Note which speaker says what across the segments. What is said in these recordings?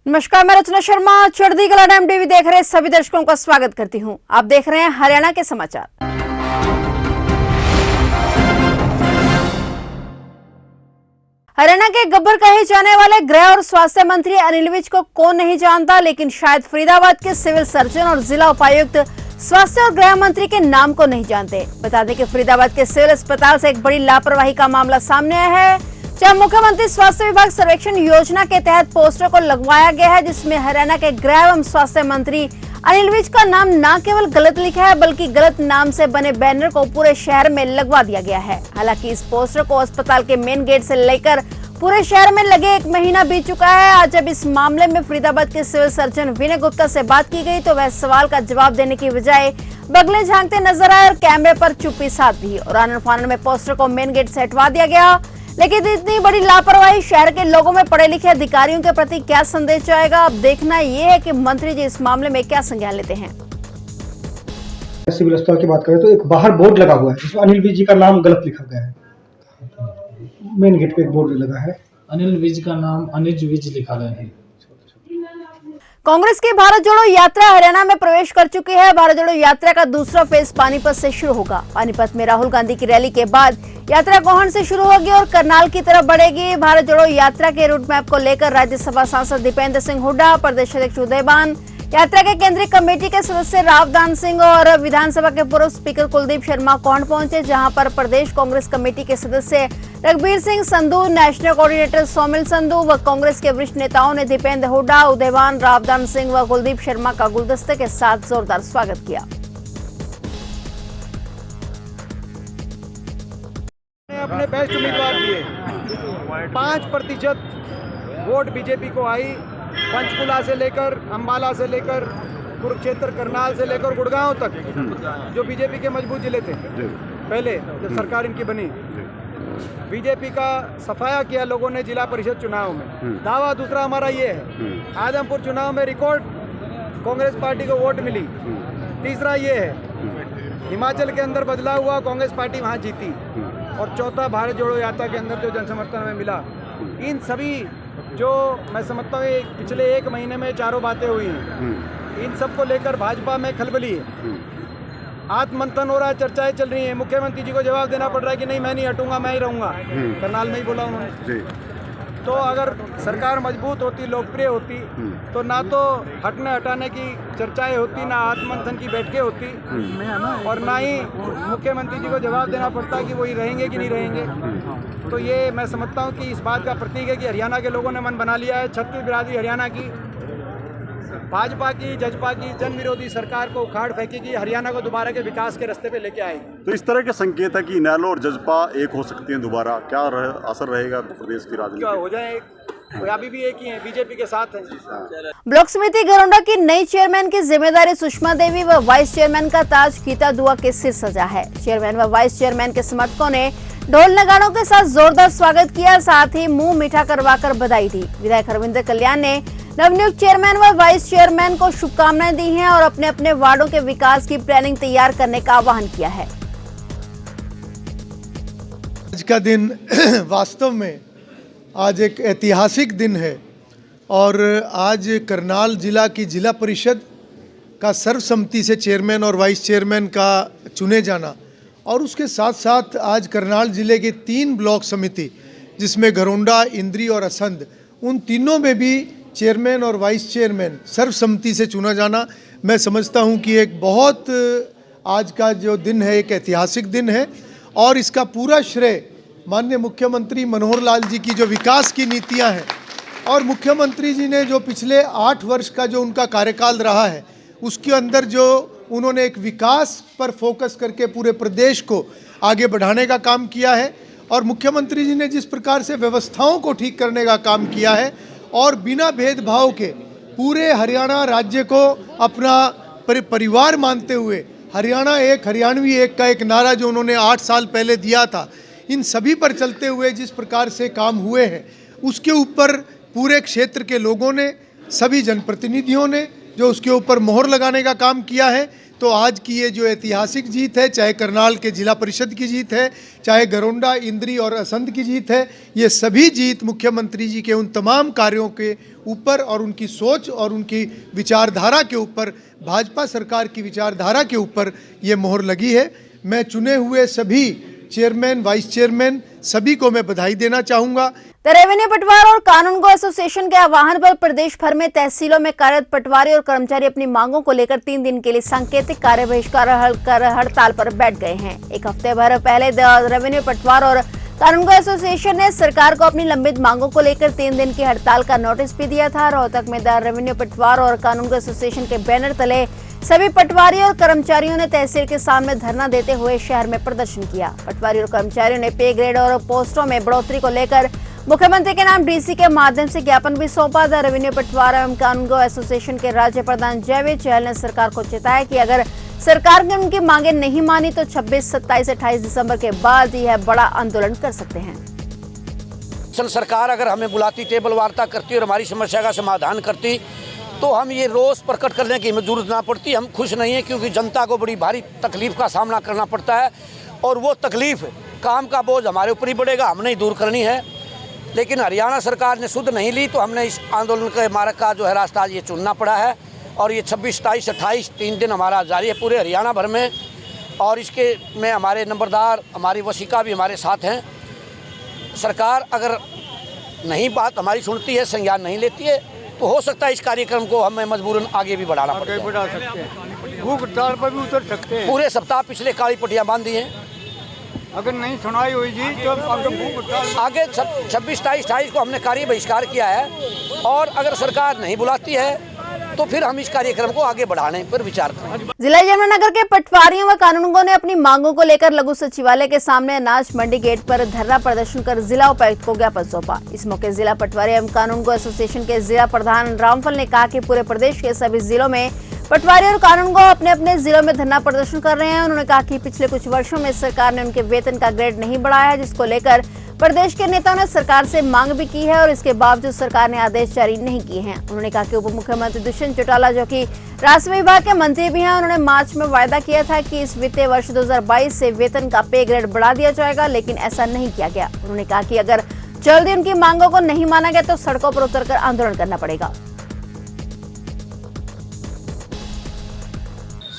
Speaker 1: नमस्कार, मैं रचना शर्मा चढ़ती कला टाइम टीवी देख रहे सभी दर्शकों का स्वागत करती हूं। आप देख रहे हैं हरियाणा के समाचार। हरियाणा के गब्बर कहे जाने वाले गृह और स्वास्थ्य मंत्री अनिल विज को कौन नहीं जानता, लेकिन शायद फरीदाबाद के सिविल सर्जन और जिला उपायुक्त स्वास्थ्य और गृह मंत्री के नाम को नहीं जानते। बता दें कि फरीदाबाद के सिविल अस्पताल से एक बड़ी लापरवाही का मामला सामने आया है, जहां मुख्यमंत्री स्वास्थ्य विभाग सर्वेक्षण योजना के तहत पोस्टर को लगवाया गया है, जिसमें हरियाणा के गृह एवं स्वास्थ्य मंत्री अनिल विज का नाम न केवल गलत लिखा है, बल्कि गलत नाम से बने बैनर को पूरे शहर में लगवा दिया गया है। हालांकि इस पोस्टर को अस्पताल के मेन गेट से लेकर पूरे शहर में लगे 1 महीना बीत चुका है। आज जब इस मामले में फरीदाबाद के सिविल सर्जन विनय गुप्ता से बात की गई तो वह सवाल का जवाब देने की बजाय बगले झांकते नजर आए और कैमरे पर चुप्पी साध दी और आनन फानन में पोस्टर को मेन गेट से हटवा दिया गया। लेकिन इतनी बड़ी लापरवाही शहर के लोगों में पढ़े लिखे अधिकारियों के प्रति क्या संदेश जाएगा, अब देखना यह है कि मंत्री जी इस मामले में क्या संज्ञान लेते हैं।
Speaker 2: सिविल अस्पताल की बात करें तो एक बाहर बोर्ड लगा हुआ है जिसमें अनिल विज जी का नाम गलत लिखा गया है। मेन गेट पे एक बोर्ड लगा है,
Speaker 3: अनिल विज का नाम अनिल विज लिखा गया है।
Speaker 1: कांग्रेस की भारत जोड़ो यात्रा हरियाणा में प्रवेश कर चुकी है। भारत जोड़ो यात्रा का दूसरा फेज पानीपत से शुरू होगा। पानीपत में राहुल गांधी की रैली के बाद यात्रा गोहन से शुरू होगी और करनाल की तरफ बढ़ेगी। भारत जोड़ो यात्रा के रूट मैप को लेकर राज्यसभा सांसद दीपेंद्र सिंह हुड्डा, प्रदेश अध्यक्ष उदयबान, यात्रा के केंद्रीय कमेटी के सदस्य रावदान सिंह और विधानसभा के पूर्व स्पीकर कुलदीप शर्मा कोंड पहुंचे, जहां पर प्रदेश कांग्रेस कमेटी के सदस्य रघुबीर सिंह संधू, नेशनल कोऑर्डिनेटर सोमिल संधू व कांग्रेस के वरिष्ठ नेताओं ने दीपेंद्र हुड्डा, उदयबान, रावदान सिंह व कुलदीप शर्मा का गुलदस्ते के साथ जोरदार स्वागत किया।
Speaker 4: अपने बेस्ट उम्मीदवार दिए, 5% वोट बीजेपी को आई। पंचकुला से लेकर अंबाला से लेकर कुरुक्षेत्र, करनाल से लेकर गुड़गांव तक जो बीजेपी के मजबूत जिले थे पहले जब सरकार इनकी बनी, बीजेपी का सफाया किया लोगों ने जिला परिषद चुनाव में। दावा दूसरा हमारा ये है, आदमपुर चुनाव में रिकॉर्ड कांग्रेस पार्टी को वोट मिली। तीसरा ये है, हिमाचल के अंदर बदलाव हुआ, कांग्रेस पार्टी वहाँ जीती। और चौथा, भारत जोड़ो यात्रा के अंदर जो जनसमर्थन हमें मिला। इन सभी जो मैं समझता हूँ पिछले 1 महीने में चारों बातें हुई हैं, इन सब को लेकर भाजपा में खलबली है, आत्ममंथन हो रहा है, चर्चाएं चल रही हैं। मुख्यमंत्री जी को जवाब देना पड़ रहा है कि नहीं, मैं नहीं हटूंगा, मैं ही रहूंगा। करनाल में ही बोला उन्होंने। तो अगर सरकार मजबूत होती, लोकप्रिय होती, तो ना तो हटने हटाने की चर्चाएं होती, ना आत्ममंथन की बैठकें होती, और ना ही मुख्यमंत्री जी को जवाब देना पड़ता कि वो ही रहेंगे कि नहीं रहेंगे। तो ये मैं समझता हूँ कि इस बात का प्रतीक है कि हरियाणा के लोगों ने मन बना लिया है। छत्तीस बिरादरी हरियाणा की भाजपा की, जजपा की जन विरोधी सरकार को उखाड़ फेंकेगी, हरियाणा को दोबारा के विकास के रास्ते पे लेके आएगी।
Speaker 5: तो इस तरह के संकेत है कि इनेलो और जजपा एक हो सकती हैं दोबारा, क्या असर रहेगा प्रदेश की राजनीति?
Speaker 4: क्या हो जाए, अभी भी एक ही है, बीजेपी के साथ है।
Speaker 1: ब्लॉक समिति घरौंडा की नई चेयरमैन की जिम्मेदारी सुषमा देवी व वाइस चेयरमैन का ताज गीता दुआ के सिर सजा है। चेयरमैन व वाइस चेयरमैन के समर्थकों ने ढोल नगाड़ों के साथ जोरदार स्वागत किया, साथ ही मुंह मीठा करवाकर बधाई दी। विधायक रविंद्र कल्याण ने नवनियुक्त चेयरमैन व वाइस चेयरमैन को शुभकामनाएं दी हैं और अपने अपने वार्डों के विकास की प्लानिंग तैयार करने का आह्वान किया है।
Speaker 6: आज का दिन वास्तव में आज एक ऐतिहासिक दिन है और आज करनाल जिला की जिला परिषद का सर्वसम्मति से चेयरमैन और वाइस चेयरमैन का चुने जाना, और उसके साथ साथ आज करनाल जिले के 3 ब्लॉक समिति जिसमें घरौंडा, इंद्री और असंध, उन तीनों में भी चेयरमैन और वाइस चेयरमैन सर्वसम्मति से चुना जाना, मैं समझता हूं कि एक बहुत आज का जो दिन है एक ऐतिहासिक दिन है। और इसका पूरा श्रेय माननीय मुख्यमंत्री मनोहर लाल जी की जो विकास की नीतियां हैं और मुख्यमंत्री जी ने जो पिछले 8 वर्ष का जो उनका कार्यकाल रहा है उसके अंदर जो उन्होंने एक विकास पर फोकस करके पूरे प्रदेश को आगे बढ़ाने का काम किया है, और मुख्यमंत्री जी ने जिस प्रकार से व्यवस्थाओं को ठीक करने का काम किया है और बिना भेदभाव के पूरे हरियाणा राज्य को अपना परिवार मानते हुए हरियाणा एक, हरियाणवी एक का एक नारा जो उन्होंने 8 साल पहले दिया था, इन सभी पर चलते हुए जिस प्रकार से काम हुए हैं उसके ऊपर पूरे क्षेत्र के लोगों ने, सभी जनप्रतिनिधियों ने, जो उसके ऊपर मोहर लगाने का काम किया है। तो आज की ये जो ऐतिहासिक जीत है, चाहे करनाल के जिला परिषद की जीत है, चाहे गरोंडा, इंद्री और असंध की जीत है, ये सभी जीत मुख्यमंत्री जी के उन तमाम कार्यों के ऊपर और उनकी सोच और उनकी विचारधारा के ऊपर, भाजपा सरकार की विचारधारा के ऊपर ये मोहर लगी है। मैं चुने हुए सभी चेयरमैन, वाइस चेयरमैन सभी को मैं बधाई देना चाहूँगा।
Speaker 1: द रेवेन्यू पटवार और कानूनगो एसोसिएशन के आह्वान पर प्रदेश भर में तहसीलों में कार्यरत पटवारी और कर्मचारी अपनी मांगों को लेकर 3 दिन के लिए सांकेतिक कार्य बहिष्कार कर हड़ताल पर बैठ गए हैं। एक हफ्ते भर पहले द रेवेन्यू पटवार और कानूनगो एसोसिएशन ने सरकार को अपनी लंबित मांगों को लेकर 3 दिन की हड़ताल का नोटिस भी दिया था। रोहतक में द रेवेन्यू पटवार और कानूनगो एसोसिएशन के बैनर तले सभी पटवारी और कर्मचारियों ने तहसील के सामने धरना देते हुए शहर में प्रदर्शन किया। पटवारी और कर्मचारियों ने पे ग्रेड और पोस्टों में बढ़ोतरी को लेकर मुख्यमंत्री के नाम डीसी के माध्यम से ज्ञापन भी सौंपा। द रेवेन्यू पटवार एवं कानूनगो एसोसिएशन के राज्य प्रधान जयवीर चहल ने सरकार को चेताया कि अगर सरकार ने उनकी मांगे नहीं मानी तो 26, 27, 28 दिसंबर के बाद यह बड़ा आंदोलन कर सकते हैं।
Speaker 7: सरकार अगर हमें बुलाती, टेबल वार्ता करती और हमारी समस्या का समाधान करती तो हम ये रोष प्रकट करने की हमें जरूरत ना पड़ती। हम खुश नहीं हैं क्योंकि जनता को बड़ी भारी तकलीफ का सामना करना पड़ता है और वो तकलीफ, काम का बोझ हमारे ऊपर ही बढ़ेगा, हमने ही दूर करनी है। लेकिन हरियाणा सरकार ने सुध नहीं ली तो हमने इस आंदोलन के मार्ग का जो है रास्ता ये चुनना पड़ा है और ये 26, 27, 28 3 दिन हमारा जारी है पूरे हरियाणा भर में। और इसके में हमारे नंबरदार, हमारी वसीका भी हमारे साथ हैं। सरकार अगर नहीं बात हमारी सुनती है, संज्ञान नहीं लेती है तो हो सकता है इस कार्यक्रम को हमें मजबूरन आगे भी बढ़ाना पड़े।
Speaker 8: बढ़ा सकते हैं, भूख हड़ताल पर भी उतर सकते हैं।
Speaker 7: पूरे सप्ताह पिछले काली पट्टियाँ बांधी हैं।
Speaker 8: अगर नहीं सुनाई हुई जी तो भूख हड़ताल
Speaker 7: आगे 26, 27, 28 को हमने कार्य बहिष्कार किया है और अगर सरकार नहीं बुलाती है तो फिर हम इस कार्यक्रम को आगे बढ़ाने पर विचार करें।
Speaker 1: जिला यमुनानगर के पटवारियों व कानूनगो ने अपनी मांगों को लेकर लघु सचिवालय के सामने अनाज मंडी गेट पर धरना प्रदर्शन कर जिला उपायुक्त को ज्ञापन सौंपा। इस मौके जिला पटवारी एवं कानूनगो एसोसिएशन के जिला प्रधान रामफल ने कहा कि पूरे प्रदेश के सभी जिलों में पटवारी और कानूनगो अपने अपने जिलों में धरना प्रदर्शन कर रहे हैं। उन्होंने कहा कि पिछले कुछ वर्षों में सरकार ने उनके वेतन का ग्रेड नहीं बढ़ाया है, जिसको लेकर प्रदेश के नेताओं ने सरकार से मांग भी की है और इसके बावजूद सरकार ने आदेश जारी नहीं किए हैं। उन्होंने कहा कि उप मुख्यमंत्री दुष्यंत चौटाला, जो कि राजस्व विभाग के मंत्री भी हैं, उन्होंने मार्च में वायदा किया था कि इस वित्तीय वर्ष 2022 से वेतन का पे ग्रेड बढ़ा दिया जाएगा, लेकिन ऐसा नहीं किया गया। उन्होंने कहा कि अगर जल्दी उनकी मांगों को नहीं माना गया तो सड़कों पर उतरकर आंदोलन करना पड़ेगा।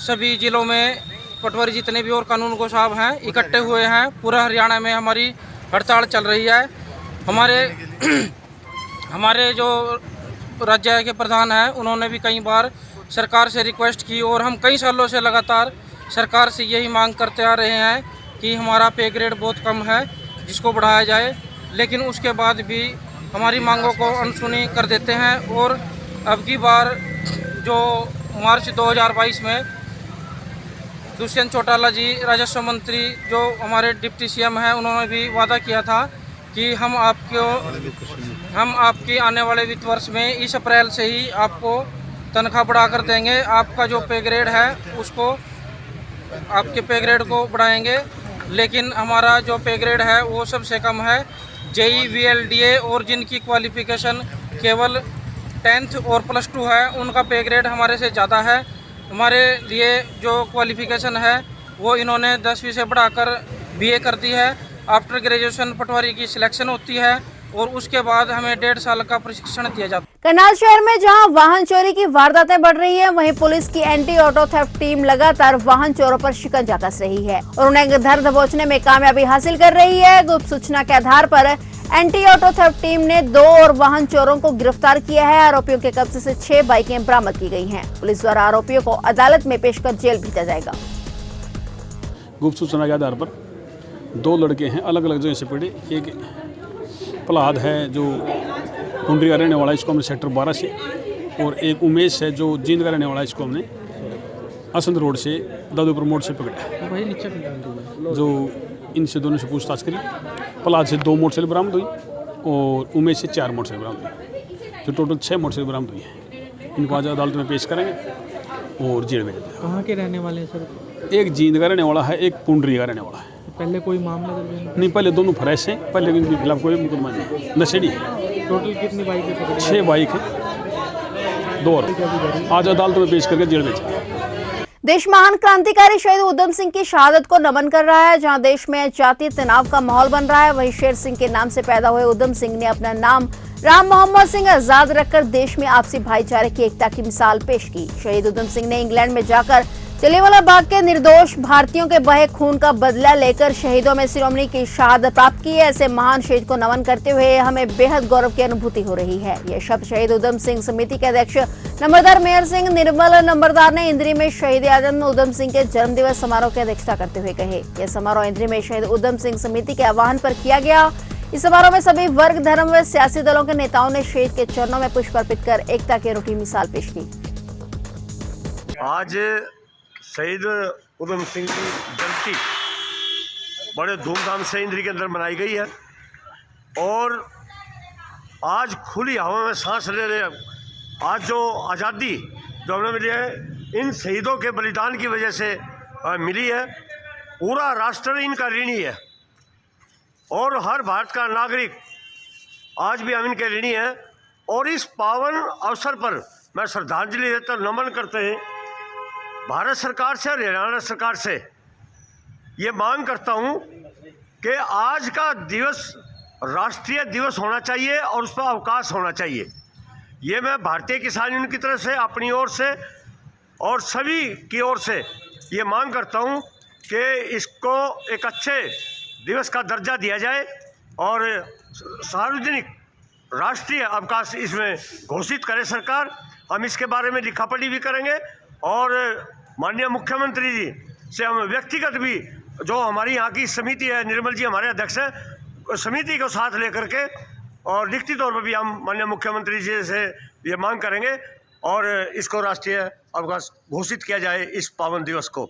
Speaker 9: सभी जिलों में पटवारी जितने भी और कानूनगो साहब हैं इकट्ठे हुए हैं। पूरा हरियाणा में हमारी हड़ताल चल रही है। हमारे जो राज्य के प्रधान हैं उन्होंने भी कई बार सरकार से रिक्वेस्ट की और हम कई सालों से लगातार सरकार से यही मांग करते आ रहे हैं कि हमारा पे ग्रेड बहुत कम है, जिसको बढ़ाया जाए, लेकिन उसके बाद भी हमारी मांगों को अनसुनी कर देते हैं। और अब की बार जो मार्च 2022 में दुष्यंत चौटाला जी राजस्व मंत्री जो हमारे डिप्टी सीएम हैं, उन्होंने भी वादा किया था कि हम आपकी आने वाले वित्त वर्ष में इस अप्रैल से ही आपको तनख्वाह बढ़ा कर देंगे। आपका जो पे ग्रेड है उसको, आपके पे ग्रेड को बढ़ाएंगे, लेकिन हमारा जो पे ग्रेड है वो सबसे कम है। जेई, VLDA और जिनकी क्वालिफिकेशन केवल 10th और +2 है, उनका पे ग्रेड हमारे से ज़्यादा है। हमारे लिए जो क्वालिफिकेशन है वो इन्होंने 10वीं से बढ़ाकर BA कर दी है। आफ्टर ग्रेजुएशन पटवारी की सिलेक्शन होती है और उसके बाद हमें 1.5 साल का प्रशिक्षण दिया जाता है।
Speaker 1: करनाल शहर में जहां वाहन चोरी की वारदातें बढ़ रही हैं, वहीं पुलिस की एंटी ऑटो थेफ्ट टीम लगातार वाहन चोरों पर शिकंजा कस रही है और उन्हें धर दबोचने में कामयाबी हासिल कर रही है। गुप्त सूचना के आधार पर एंटी ऑटो थेफ्ट टीम ने 2 और वाहन चोरों को गिरफ्तार किया है। आरोपियों के कब्जे से 6 बाइकें बरामद की गई हैं। पुलिस द्वारा आरोपियों को अदालत में पेश कर जेल भेजा जाएगा।
Speaker 10: गुप्त सूचना के आधार पर 2 लड़के हैं अलग अलग जगह से पड़े। एक प्रहलाद है जो कुंडरी का रहने वाला, इसको हमने सेक्टर 12 से, और एक उमेश है जो जींद का रहने वाला, इसको हमने असंध रोड से दादूपुर मोड़ से पकड़ा। जो इनसे दोनों से पूछताछ करी। प्रहलाद से 2 मोटरसाइकिल बरामद हुई और उमेश से 4 मोटरसाइकिल बरामद हुई, जो टोटल 6 मोटरसाइकिल बरामद हुई है। इनको आज अदालत में पेश करेंगे और जेल भेज देंगे।
Speaker 3: कहाँ के रहने वाले हैं सर?
Speaker 10: एक जींद का रहने वाला है, एक कुंडरी का रहने वाला है।
Speaker 3: पहले कोई मामला दर्ज
Speaker 10: नहीं, पहले दोनों फ्रेश हैं, पहले इनके खिलाफ कोई मुकदमा नहीं। नशेड़ी है।
Speaker 3: टोटल कितनी बाइकें पकड़ी?
Speaker 10: 6 बाइक है, 2 और आज अदालत में पेश करके जेल भेजा।
Speaker 1: देश महान क्रांतिकारी शहीद उधम सिंह की शहादत को नमन कर रहा है। जहां देश में जातीय तनाव का माहौल बन रहा है, वहीं शेर सिंह के नाम से पैदा हुए उधम सिंह ने अपना नाम राम मोहम्मद सिंह आजाद रखकर देश में आपसी भाईचारे की एकता की मिसाल पेश की। शहीद उधम सिंह ने इंग्लैंड में जाकर जलियांवाला बाग के निर्दोष भारतीयों के बहे खून का बदला लेकर शहीदों में शिरोमणि की शहादत प्राप्त की है। ऐसे महान शहीद को नमन करते हुए हमें बेहद गौरव की अनुभूति हो रही है। यह शब्द शहीद उधम सिंह समिति के अध्यक्ष नंबरदार मेयर सिंह निर्मल नंबरदार ने इंद्री में शहीद आजम उधम सिंह के जन्मदिवस समारोह की अध्यक्षता करते हुए कहे। यह समारोह इंद्री में शहीद उधम सिंह समिति के आह्वान पर किया गया। इस समारोह में सभी वर्ग, धर्म व सियासी दलों के नेताओं ने शहीद के चरणों में पुष्प अर्पित कर एकता की अनूठी मिसाल पेश की।
Speaker 11: आज शहीद उधम सिंह की जयंती बड़े धूमधाम से इंद्री के अंदर मनाई गई है और आज खुली हवा में सांस ले रहे हैं। आज जो आज़ादी जो हमें मिली है, इन शहीदों के बलिदान की वजह से मिली है। पूरा राष्ट्र इनका ऋणी है और हर भारत का नागरिक आज भी हम इनके ऋणी हैं। और इस पावन अवसर पर मैं श्रद्धांजलि देता नमन करते हैं भारत सरकार से और हरियाणा सरकार से ये मांग करता हूँ कि आज का दिवस राष्ट्रीय दिवस होना चाहिए और उस पर अवकाश होना चाहिए। ये मैं भारतीय किसान यूनियन की तरफ से, अपनी ओर से और सभी की ओर से ये मांग करता हूँ कि इसको एक अच्छे दिवस का दर्जा दिया जाए और सार्वजनिक राष्ट्रीय अवकाश इसमें घोषित करे सरकार। हम इसके बारे में लिखा पढ़ी भी करेंगे और माननीय मुख्यमंत्री जी से हम व्यक्तिगत भी, जो हमारी यहाँ की समिति है, निर्मल जी हमारे अध्यक्ष हैं, समिति को साथ लेकर के और लिखित तौर पर भी हम माननीय मुख्यमंत्री जी से ये मांग करेंगे और इसको राष्ट्रीय अवकाश घोषित किया जाए इस पावन दिवस को।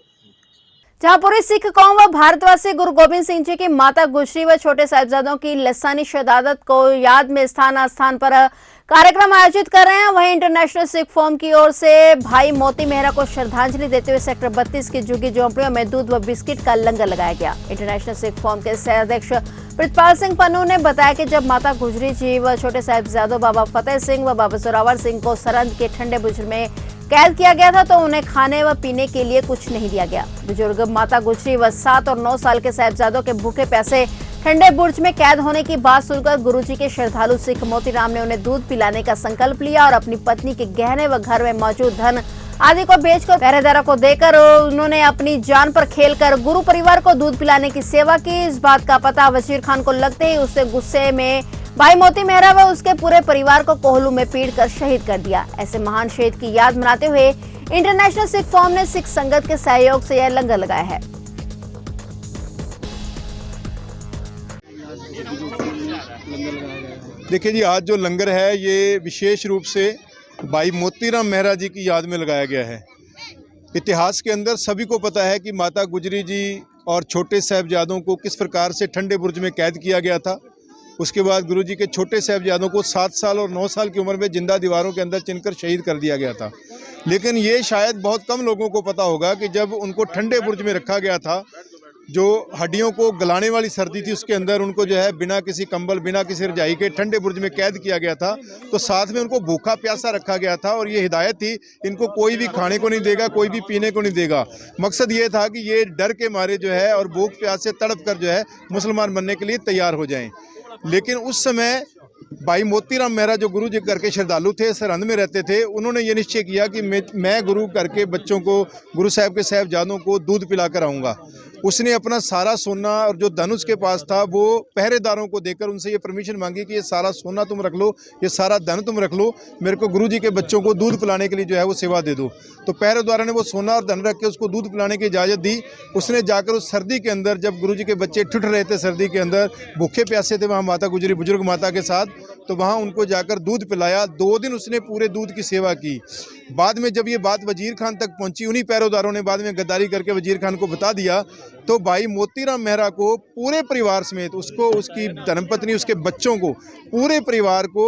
Speaker 1: जहां पूरी सिख कौम व भारतवासी गुरु गोविंद सिंह जी की माता गुजरी व छोटे साहिबजादों की लसानी शहादत को याद में स्थान स्थान पर कार्यक्रम आयोजित कर रहे हैं, वहीं इंटरनेशनल सिख फोरम की ओर से भाई मोती मेहरा को श्रद्धांजलि देते हुए सेक्टर 32 की झुग्गी झोंपड़ियों में दूध व बिस्किट का लंगर लगाया गया। इंटरनेशनल सिख फोरम के सह अध्यक्ष प्रितपाल सिंह पन्नू ने बताया कि जब माता गुजरी जी व छोटे साहिबजादों बाबा फतेह सिंह व बाबा जोरावर सिंह को सरहद के ठंडे बुर्ज में कैद किया गया था तो उन्हें खाने व पीने के लिए कुछ नहीं दिया गया। बुजुर्ग माता गुजरी व 7 और 9 साल के साहिबजादों के भूखे प्यासे ठंडे बुर्ज में कैद होने की बात सुनकर गुरुजी के श्रद्धालु सिख मोतीराम ने उन्हें दूध पिलाने का संकल्प लिया और अपनी पत्नी के गहने व घर में मौजूद धन आदि को बेचकर पहरेदारों को देकर उन्होंने अपनी जान पर खेलकर गुरु परिवार को दूध पिलाने की सेवा की। इस बात का पता वजीर खान को लगते ही उससे गुस्से में भाई मोती मेहरा व उसके पूरे परिवार को कोहलू में पीटकर शहीद कर दिया। ऐसे महान शहीद की याद मनाते हुए इंटरनेशनल सिख फोरम ने सिख संगत के सहयोग से यह लंगर लगाया है।
Speaker 12: देखिए जी, आज जो लंगर है ये विशेष रूप से भाई मोतीराम मेहरा जी की याद में लगाया गया है। इतिहास के अंदर सभी को पता है कि माता गुजरी जी और छोटे साहिबजादों को किस प्रकार से ठंडे बुर्ज में कैद किया गया था। उसके बाद गुरुजी के छोटे साहिबजादों को 7 साल और 9 साल की उम्र में जिंदा दीवारों के अंदर चिनकर शहीद कर दिया गया था। लेकिन ये शायद बहुत कम लोगों को पता होगा कि जब उनको ठंडे बुर्ज में रखा गया था, जो हड्डियों को गलाने वाली सर्दी थी, उसके अंदर उनको जो है बिना किसी कंबल, बिना किसी रजाई के ठंडे बुर्ज में कैद किया गया था। तो साथ में उनको भूखा प्यासा रखा गया था और ये हिदायत थी, इनको कोई भी खाने को नहीं देगा, कोई भी पीने को नहीं देगा। मकसद ये था कि ये डर के मारे जो है और भूख प्यास से तड़प कर जो है मुसलमान बनने के लिए तैयार हो जाएं। लेकिन उस समय भाई मोतीराम मेहरा जो गुरु जी करके श्रद्धालु थे, सरहंद में रहते थे, उन्होंने ये निश्चय किया कि मैं गुरु करके बच्चों को, गुरु साहब के साहिबजादों को दूध पिलाकर आऊँगा। उसने अपना सारा सोना और जो धन उसके पास था वो पहरेदारों को देकर उनसे ये परमिशन मांगी कि ये सारा सोना तुम रख लो, ये सारा धन तुम रख लो, मेरे को गुरुजी के बच्चों को दूध पिलाने के लिए जो है वो सेवा दे दो। तो पहरेदारों ने वो सोना और धन रख के उसको दूध पिलाने की इजाज़त दी। उसने जाकर उस सर्दी के अंदर, जब गुरुजी के बच्चे ठिठ रहे थे सर्दी के अंदर, भूखे प्यासे थे वहाँ माता गुजरी बुजुर्ग माता के साथ, तो वहाँ उनको जाकर दूध पिलाया। 2 दिन उसने पूरे दूध की सेवा की। बाद में जब ये बात वजीर खान तक पहुंची, उन्हीं पहरेदारों ने बाद में गद्दारी करके वजीर खान को बता दिया, तो भाई मोतीराम मेहरा को पूरे परिवार समेत, उसको, उसकी धर्मपत्नी, उसके बच्चों को, पूरे परिवार को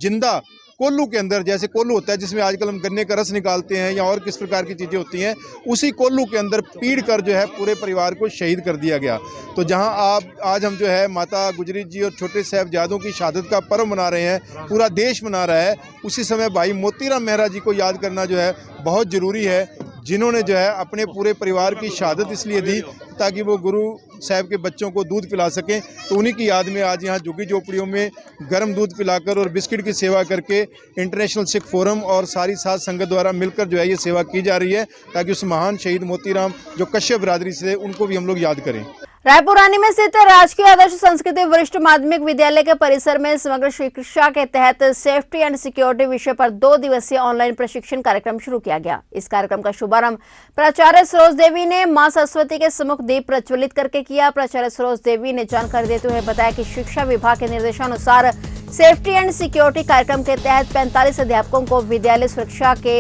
Speaker 12: जिंदा कोल्लू के अंदर, जैसे कोल्लू होता है जिसमें आजकल हम गन्ने का रस निकालते हैं या और किस प्रकार की चीज़ें होती हैं, उसी कोल्लू के अंदर पीड़ कर जो है पूरे परिवार को शहीद कर दिया गया। तो जहां आज हम जो है माता गुजरी जी और छोटे साहिबजादों की शहादत का पर्व मना रहे हैं, पूरा देश मना रहा है, उसी समय भाई मोतीराम मेहरा जी को याद करना जो है बहुत ज़रूरी है, जिन्होंने जो है अपने पूरे परिवार की शहादत इसलिए दी ताकि वो गुरु साहब के बच्चों को दूध पिला सकें। तो उन्हीं की याद में आज यहाँ झुग्गी झोपड़ियों में गर्म दूध पिलाकर और बिस्किट की सेवा करके इंटरनेशनल सिख फोरम और सारी साध संगत द्वारा मिलकर जो है ये सेवा की जा रही है, ताकि उस महान शहीद मोतीराम जो कश्यप बिरादरी से, उनको भी हम लोग याद करें।
Speaker 1: रायपुर रानी में स्थित राजकीय आदर्श संस्कृति वरिष्ठ माध्यमिक विद्यालय के परिसर में समग्र शिक्षा के तहत सेफ्टी एंड सिक्योरिटी विषय पर 2 दिवसीय ऑनलाइन प्रशिक्षण कार्यक्रम शुरू किया गया। इस कार्यक्रम का शुभारंभ प्राचार्य सरोज देवी ने मां सरस्वती के सम्मुख दीप प्रज्वलित करके किया। प्राचार्य सरोज देवी ने जानकारी देते हुए बताया कि शिक्षा विभाग के निर्देशानुसार सेफ्टी एंड सिक्योरिटी कार्यक्रम के तहत 45 अध्यापकों को विद्यालय सुरक्षा के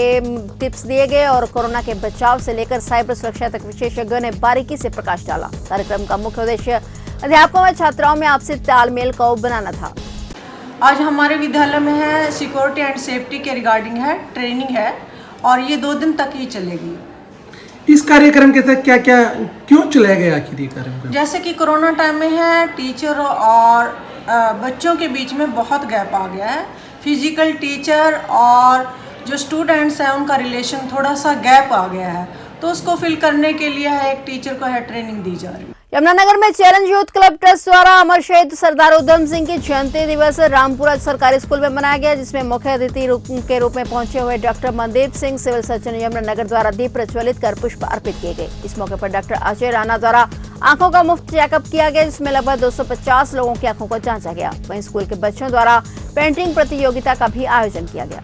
Speaker 1: टिप्स दिए गए और कोरोना के बचाव से लेकर साइबर सुरक्षा तक विशेषज्ञों ने बारीकी से प्रकाश डाला। कार्यक्रम का मुख्य उद्देश्य अध्यापकों व छात्राओं में आपसी तालमेल को बनाना था।
Speaker 13: आज हमारे विद्यालय में है सिक्योरिटी एंड सेफ्टी के रिगार्डिंग है ट्रेनिंग है और ये 2 दिन तक ही चलेगी।
Speaker 3: इस कार्यक्रम के तहत क्या क्या क्यों चलाया गया आखिर ये कार्यक्रम?
Speaker 13: जैसे कि कोरोना टाइम में है, टीचर और बच्चों के बीच में बहुत गैप आ गया है। फिजिकल टीचर और जो स्टूडेंट्स हैं उनका रिलेशन थोड़ा सा गैप आ गया है, तो उसको फिल करने के लिए है एक टीचर को है ट्रेनिंग दी जा रही है।
Speaker 1: यमुनानगर में चैलेंज यूथ क्लब ट्रस्ट द्वारा अमर शहीद सरदार उधम सिंह की जयंती दिवस रामपुरा सरकारी स्कूल में मनाया गया, जिसमें मुख्य अतिथि के रूप में पहुंचे हुए doctor Mandeep Singh civil surgeon Yamunanagar द्वारा दीप प्रज्वलित कर पुष्प अर्पित किए गए। इस मौके पर डॉक्टर अजय राणा द्वारा आंखों का मुफ्त चेकअप किया गया, जिसमें लगभग 250 लोगों की आंखों को जांचा गया। वहीं स्कूल के बच्चों द्वारा पेंटिंग प्रतियोगिता का भी आयोजन किया गया।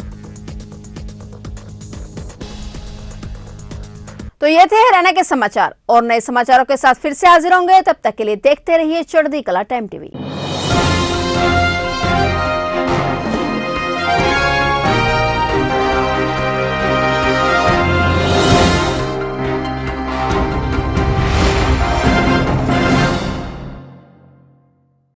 Speaker 1: तो ये थे हरियाणा के समाचार और नए समाचारों के साथ फिर से हाजिर होंगे। तब तक के लिए देखते रहिए चढ़ती कला टाइम टीवी।